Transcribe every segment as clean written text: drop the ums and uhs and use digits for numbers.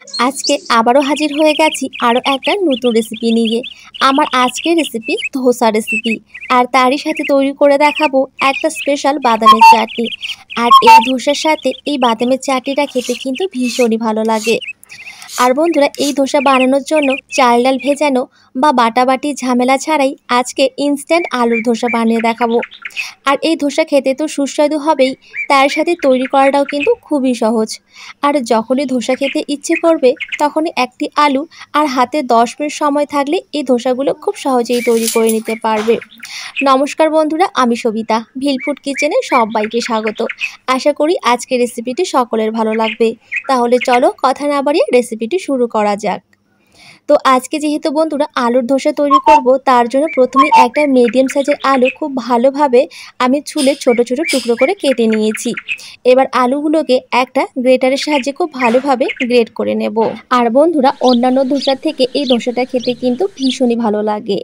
আজকে আবারও হাজির হয়ে গেছি আরও একটা নতুন রেসিপি নিয়ে। আমার আজকের রেসিপি ধোসা রেসিপি, আর তারই সাথে তৈরি করে দেখাবো একটা স্পেশাল বাদামের চাটনি। আর এই ধোসার সাথে এই বাদামের চাটনিটা খেতে কিন্তু ভীষণই ভালো লাগে। আর বন্ধুরা, এই ধোসা বানানোর জন্য চাল ডাল ভেজানো বা বাটাবাটি ঝামেলা ছাড়াই আজকে ইনস্ট্যান্ট আলুর ধোসা বানিয়ে দেখাবো। আর এই ধোসা খেতে তো সুস্বাদু হবেই, তার সাথে তৈরি করাটাও কিন্তু খুবই সহজ। আর যখনই ধোসা খেতে ইচ্ছে করবে তখনই একটি আলু আর হাতে 10 মিনিট সময় থাকলে এই ধোসাগুলো খুব সহজেই তৈরি করে নিতে পারবে। নমস্কার বন্ধুরা, আমি সবিতা, ভিলফুড কিচেনে সবাইকে স্বাগত। আশা করি আজকের রেসিপিটি সকলের ভালো লাগবে। তাহলে চলো কথা না বাড়িয়ে রেসিপিটি শুরু করা যাক। তো আজকে যেহেতু বন্ধুরা আলুর ধোসা তৈরি করব, তার জন্য প্রথমে একটা মিডিয়াম সাইজের আলু খুব ভালোভাবে আমি ছুলে ছোট ছোট টুকরো করে কেটে নিয়েছি। এবার আলুগুলোকে একটা গ্রেটারের সাহায্যে খুব ভালোভাবে গ্রেট করে নেব। আর বন্ধুরা, অন্যান্য ধোসার থেকে এই ধোসাটা খেতে কিন্তু ভীষণই ভালো লাগে।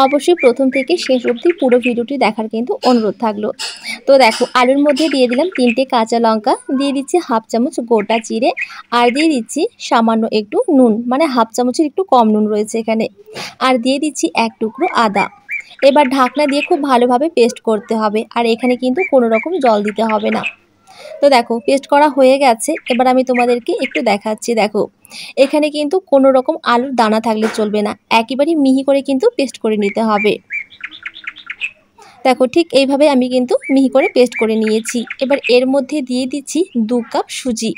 অবশ্যই প্রথম থেকে শেষ অবধি পুরো ভিডিওটি দেখার কিন্তু অনুরোধ থাকলো। তো দেখো, আলুর মধ্যে দিয়ে দিলাম 3টে কাঁচা লঙ্কা, দিয়ে দিচ্ছি হাফ চামচ গোটা জিরে, আর দিয়ে দিচ্ছি সামান্য একটু নুন, মানে হাফ চামচের একটু কম নুন রয়েছে এখানে, আর দিয়ে দিচ্ছি এক টুকরো আদা। এবার ঢাকনা দিয়ে খুব ভালোভাবে পেস্ট করতে হবে, আর এখানে কিন্তু কোনো রকম জল দিতে হবে না। তো দেখো, পেস্ট করা হয়ে গেছে। এবার আমি তোমাদেরকে একটু দেখাচ্ছি। দেখো, এখানে কিন্তু কোনো রকম আলুর দানা থাকলে চলবে না, একেবারে মিহি করে কিন্তু পেস্ট করে নিতে হবে। দেখো, ঠিক এইভাবে আমি কিন্তু মিহি করে পেস্ট করে নিয়েছি। এবার এর মধ্যে দিয়ে দিচ্ছি 2 কাপ সুজি।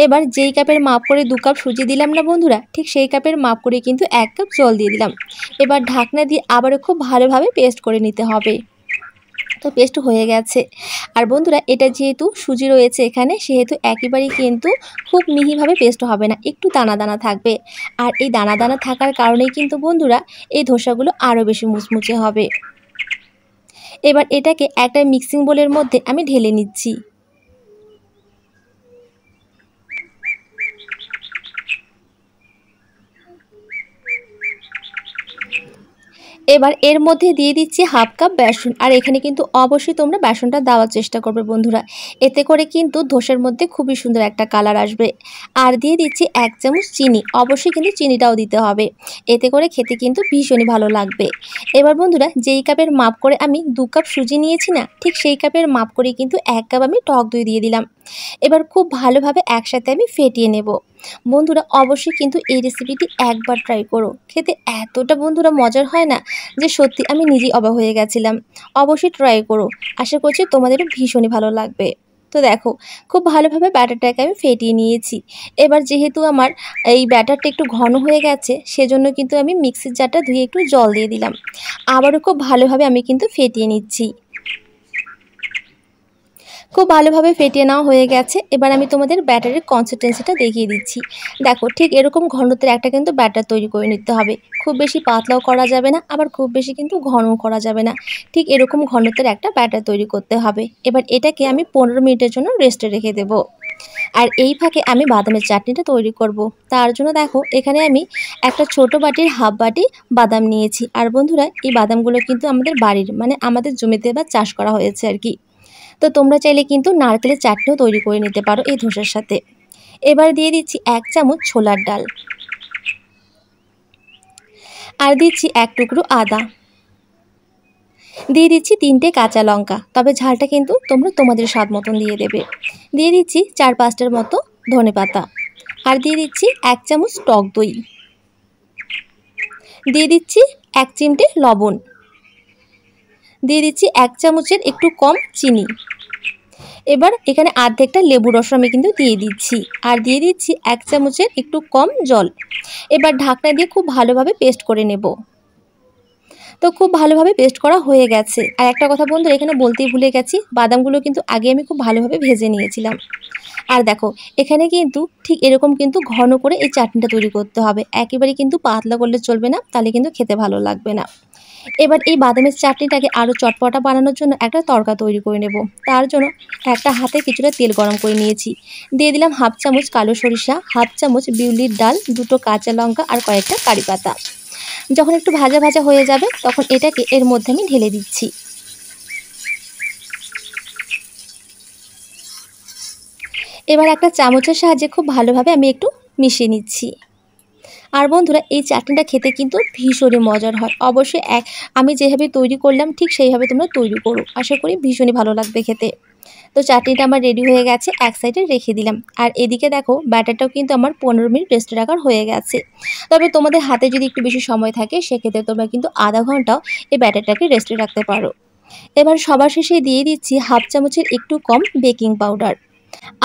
এবার যেই কাপের মাপ করে 2 কাপ সুজি দিলাম না বন্ধুরা, ঠিক সেই কাপের মাপ করে কিন্তু 1 কাপ জল দিয়ে দিলাম। এবার ঢাকনা দিয়ে আবারও খুব ভালোভাবে পেস্ট করে নিতে হবে। তো পেস্ট হয়ে গেছে। আর বন্ধুরা, এটা যেহেতু সুজি রয়েছে এখানে, সেহেতু একেবারেই কিন্তু খুব মিহিভাবে পেস্ট হবে না, একটু দানা দানা থাকবে। আর এই দানা দানা থাকার কারণেই কিন্তু বন্ধুরা এই ধোসাগুলো আরও বেশি মুচমুচে হবে। এবার এটাকে একটা মিক্সিং বোলের মধ্যে আমি ঢেলে নিচ্ছি। এবার এর মধ্যে দিয়ে দিচ্ছি হাফ কাপ বেসন, আর এখানে কিন্তু অবশ্যই তোমরা বেসনটা দেওয়ার চেষ্টা করবে বন্ধুরা, এতে করে কিন্তু ধোসার মধ্যে খুবই সুন্দর একটা কালার আসবে। আর দিয়ে দিচ্ছি 1 চামচ চিনি, অবশ্যই কিন্তু চিনিটাও দিতে হবে, এতে করে খেতে কিন্তু ভীষণই ভালো লাগবে। এবার বন্ধুরা, যেই কাপের মাপ করে আমি 2 কাপ সুজি নিয়েছি না, ঠিক সেই কাপের মাপ করে কিন্তু 1 কাপ আমি টক দই দিয়ে দিলাম। এবার খুব ভালোভাবে একসাথে আমি ফেটিয়ে নেব। বন্ধুরা, অবশ্যই কিন্তু এই রেসিপিটি একবার ট্রাই করো, খেতে এতটা বন্ধুরা মজার হয় না যে সত্যি আমি নিজেই অবাক হয়ে গেছিলাম। অবশ্যই ট্রাই করো, আশা করছি তোমাদেরও ভীষণই ভালো লাগবে। তো দেখো, খুব ভালোভাবে ব্যাটারটাকে আমি ফেটিয়ে নিয়েছি। এবার যেহেতু আমার এই ব্যাটারটা একটু ঘন হয়ে গেছে, সেজন্য কিন্তু আমি মিক্সির জারটা ধুয়ে একটু জল দিয়ে দিলাম। আবারও খুব ভালোভাবে আমি কিন্তু ফেটিয়ে নিচ্ছি। খুব ভালোভাবে ফেটিয়ে নেওয়া হয়ে গেছে। এবার আমি তোমাদের ব্যাটারের কনসিস্টেন্সিটা দেখিয়ে দিচ্ছি। দেখো, ঠিক এরকম ঘনত্বের একটা কিন্তু ব্যাটার তৈরি করে নিতে হবে। খুব বেশি পাতলাও করা যাবে না, আবার খুব বেশি কিন্তু ঘনও করা যাবে না। ঠিক এরকম ঘনত্বের একটা ব্যাটার তৈরি করতে হবে। এবার এটাকে আমি 15 মিনিটের জন্য রেস্টে রেখে দেব। আর এই ফাঁকে আমি বাদামের চাটনিটা তৈরি করব। তার জন্য দেখো, এখানে আমি একটা ছোট বাটির হাফ বাটি বাদাম নিয়েছি। আর বন্ধুরা, এই বাদামগুলো কিন্তু আমাদের বাড়ির, মানে আমাদের জমিতে বা চাষ করা হয়েছে আর কি। তো তোমরা চাইলে কিন্তু নারকেলের চাটনিও তৈরি করে নিতে পারো এই ধোসার সাথে। এবার দিয়ে দিচ্ছি 1 চামচ ছোলার ডাল, আর দিচ্ছি 1 টুকরো আদা, দিয়ে দিচ্ছি 3টে কাঁচা লঙ্কা, তবে ঝালটা কিন্তু তোমরা তোমাদের স্বাদ মতন দিয়ে দেবে। দিয়ে দিচ্ছি 4-5টার মতো ধনেপাতা, আর দিয়ে দিচ্ছি 1 চামচ টক দই, দিয়ে দিচ্ছি 1 চিমটে লবণ, দিয়ে দিচ্ছি 1 চামচের একটু কম চিনি। এবার এখানে অর্ধেকটা লেবু রস আমি কিন্তু দিয়ে দিচ্ছি, আর দিয়ে দিচ্ছি 1 চামচের একটু কম জল। এবার ঢাকনা দিয়ে খুব ভালোভাবে পেস্ট করে নেব। তো খুব ভালোভাবে পেস্ট করা হয়ে গেছে। আর একটা কথা বন্ধুরা, এখানে বলতেই ভুলে গেছি, বাদামগুলো কিন্তু আগে আমি খুব ভালোভাবে ভেজে নিয়েছিলাম। আর দেখো, এখানে কিন্তু ঠিক এরকম কিন্তু ঘন করে এই চাটনিটা তৈরি করতে হবে, একেবারে কিন্তু পাতলা করলে চলবে না, তাহলে কিন্তু খেতে ভালো লাগবে না। এবার এই বাদামের চাটনিটাকে আরও চটপটা বানানোর জন্য একটা তড়কা তৈরি করে নেব। তার জন্য একটা হাতে কিছুটা তেল গরম করে নিয়েছি, দিয়ে দিলাম হাফ চামচ কালো সরিষা, হাফ চামচ বিউলির ডাল, 2টো কাঁচা লঙ্কা, আর কয়েকটা কারি পাতা। যখন একটু ভাজা ভাজা হয়ে যাবে, তখন এটাকে এর মধ্যে আমি ঢেলে দিচ্ছি। এবার একটা চামচের সাহায্যে খুব ভালোভাবে আমি একটু মিশিয়ে নিচ্ছি। আর বন্ধুরা এই চাটনিটা খেতে কিন্তু ভীষণই মজার হয়। অবশ্যই আমি যেভাবে তৈরি করলাম ঠিক সেইভাবে তোমরা তৈরি করো। আশা করি ভীষণই ভালো লাগবে খেতে। তো চাটনিটা আমার রেডি হয়ে গেছে, এক সাইডে রেখে দিলাম। আর এদিকে দেখো ব্যাটারটাও কিন্তু আমার 15 মিনিট রেস্টে রাখার হয়ে গেছে। তবে তোমাদের হাতে যদি একটু বেশি সময় থাকে সেক্ষেত্রে তোমরা কিন্তু আধা ঘন্টাও এই ব্যাটারটাকে রেস্টে রাখতে পারো। এবার সবার শেষে দিয়ে দিচ্ছি হাফ চামচের একটু কম বেকিং পাউডার।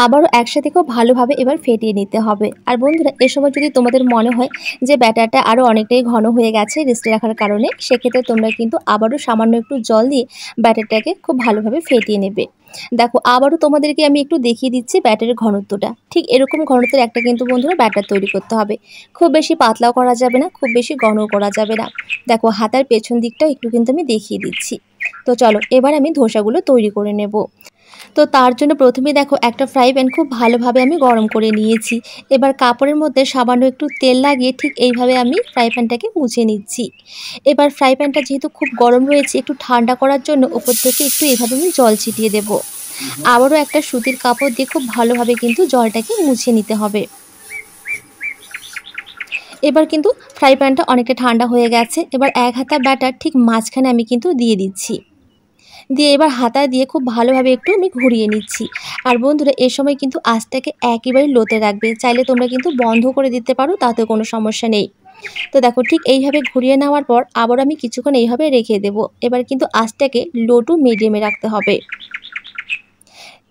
আবারও একসাথে খুব ভালোভাবে এবার ফেটিয়ে নিতে হবে। আর বন্ধুরা এ সময় যদি তোমাদের মনে হয় যে ব্যাটারটা আরও অনেকটাই ঘন হয়ে গেছে রেস্টে রাখার কারণে, সেক্ষেত্রে তোমরা কিন্তু আবারও সামান্য একটু জল দিয়ে ব্যাটারটাকে খুব ভালোভাবে ফেটিয়ে নেবে। দেখো আবারও তোমাদেরকে আমি একটু দেখিয়ে দিচ্ছি ব্যাটারের ঘনত্বটা। ঠিক এরকম ঘনত্বের একটা কিন্তু বন্ধুরা ব্যাটার তৈরি করতে হবে। খুব বেশি পাতলাও করা যাবে না, খুব বেশি ঘনও করা যাবে না। দেখো হাতার পেছন দিকটাও একটু কিন্তু আমি দেখিয়ে দিচ্ছি। তো চলো এবার আমি ধোসাগুলো তৈরি করে নেব। তো তার জন্য প্রথমেই দেখো একটা ফ্রাই প্যান খুব ভালোভাবে আমি গরম করে নিয়েছি। এবার কাপড়ের মধ্যে সামান্য একটু তেল লাগিয়ে ঠিক এইভাবে আমি ফ্রাই প্যানটাকে মুছে নিচ্ছি। এবার ফ্রাই প্যানটা যেহেতু খুব গরম রয়েছে একটু ঠান্ডা করার জন্য উপর থেকে একটু এইভাবে আমি জল ছিটিয়ে দেব। আবারও একটা সুতির কাপড় দিয়ে খুব ভালোভাবে কিন্তু জলটাকে মুছে নিতে হবে। এবার কিন্তু ফ্রাই প্যানটা অনেকটা ঠান্ডা হয়ে গেছে। এবার এক হাতা ব্যাটার ঠিক মাঝখানে আমি কিন্তু দিয়ে দিচ্ছি। দিয়ে এবার হাতা দিয়ে খুব ভালোভাবে একটু আমি ঘুরিয়ে নিচ্ছি। আর বন্ধুরা এ সময় কিন্তু আঁচটাকে একেবারে লোতে রাখবে। চাইলে তোমরা কিন্তু বন্ধ করে দিতে পারো, তাতে কোনো সমস্যা নেই। তো দেখো ঠিক এইভাবে ঘুরিয়ে নেওয়ার পর আবার আমি কিছুক্ষণ এইভাবে রেখে দেব। এবার কিন্তু আঁচটাকে লো টু মিডিয়ামে রাখতে হবে।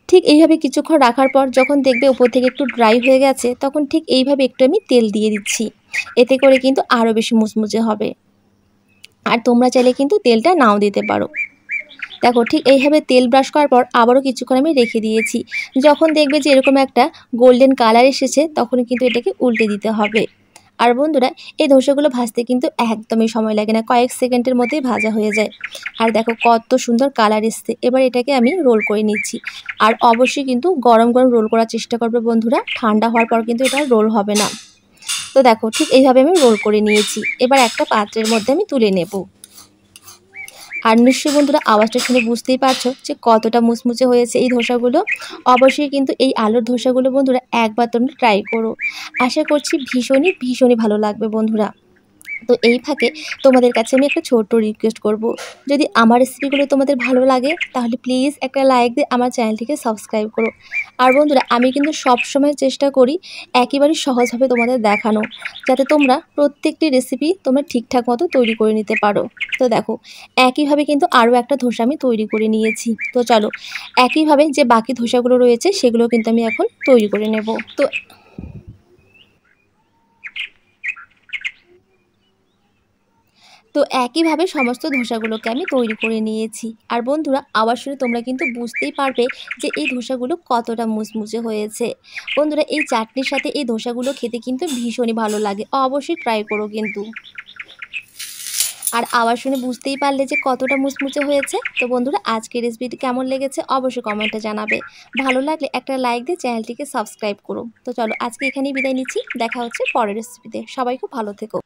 ঠিক এইভাবে কিছুক্ষণ রাখার পর যখন দেখবে উপর থেকে একটু ড্রাই হয়ে গেছে তখন ঠিক এইভাবে একটু আমি তেল দিয়ে দিচ্ছি। এতে করে কিন্তু আরও বেশি মুচমুচে হবে। আর তোমরা চাইলে কিন্তু তেলটা নাও দিতে পারো। দেখো ঠিক এইভাবে তেল ব্রাশ করার পর আবারও কিছুক্ষণ আমি রেখে দিয়েছি। যখন দেখবে যে এরকম একটা গোল্ডেন কালার এসেছে তখন কিন্তু এটাকে উল্টে দিতে হবে। আর বন্ধুরা এই ধোসাগুলো ভাজতে কিন্তু একদমই সময় লাগে না, কয়েক সেকেন্ডের মধ্যেই ভাজা হয়ে যায়। আর দেখো কত সুন্দর কালার এসছে। এবার এটাকে আমি রোল করে নিচ্ছি। আর অবশ্যই কিন্তু গরম গরম রোল করার চেষ্টা করবে বন্ধুরা, ঠান্ডা হওয়ার পর কিন্তু এটা রোল হবে না। তো দেখো ঠিক এইভাবে আমি রোল করে নিয়েছি। এবার একটা পাত্রের মধ্যে আমি তুলে নেব। আর নিশ্চয়ই বন্ধুরা আওয়াজটা শুনে বুঝতেই পারছো যে কতটা মুচমুচে হয়েছে এই ধোসাগুলো। অবশ্যই কিন্তু এই আলুর ধোসাগুলো বন্ধুরা একবার তোমরা ট্রাই করো। আশা করছি ভীষণই ভালো লাগবে বন্ধুরা। তো এই ফাঁকে তোমাদের কাছে আমি একটা ছোট্ট রিকোয়েস্ট করব, যদি আমার রেসিপিগুলো তোমাদের ভালো লাগে তাহলে প্লিজ একটা লাইক দিয়ে আমার চ্যানেলটিকে সাবস্ক্রাইব করো। আর বন্ধুরা আমি কিন্তু সবসময় চেষ্টা করি একেবারে সহজভাবে তোমাদের দেখানো, যাতে তোমরা প্রত্যেকটি রেসিপি তোমরা ঠিকঠাক মতো তৈরি করে নিতে পারো। তো দেখো একইভাবে কিন্তু আরও একটা ধোসা আমি তৈরি করে নিয়েছি। তো চলো একইভাবে যে বাকি ধোসাগুলো রয়েছে সেগুলো কিন্তু আমি এখন তৈরি করে নেব। তো একইভাবে সমস্ত ধোসাগুলোকে আমি তৈরি করে নিয়েছি। আর বন্ধুরা আওয়াজ শুনে তোমরা কিন্তু বুঝতেই পারবে যে এই ধোসাগুলো কতটা মুচমুচে হয়েছে। বন্ধুরা এই চাটনির সাথে এই ধোসাগুলো খেতে কিন্তু ভীষণই ভালো লাগে, অবশ্যই ট্রাই করো কিন্তু। আর আওয়াজ শুনে বুঝতেই পারলে যে কতটা মুচমুচে হয়েছে। তো বন্ধুরা আজকের রেসিপিটি কেমন লেগেছে অবশ্যই কমেন্টে জানাবে। ভালো লাগলে একটা লাইক দিয়ে চ্যানেলটিকে সাবস্ক্রাইব করো। তো চলো আজকে এখানেই বিদায় নিচ্ছি, দেখা হচ্ছে পরের রেসিপিতে। সবাই খুব ভালো থেকো।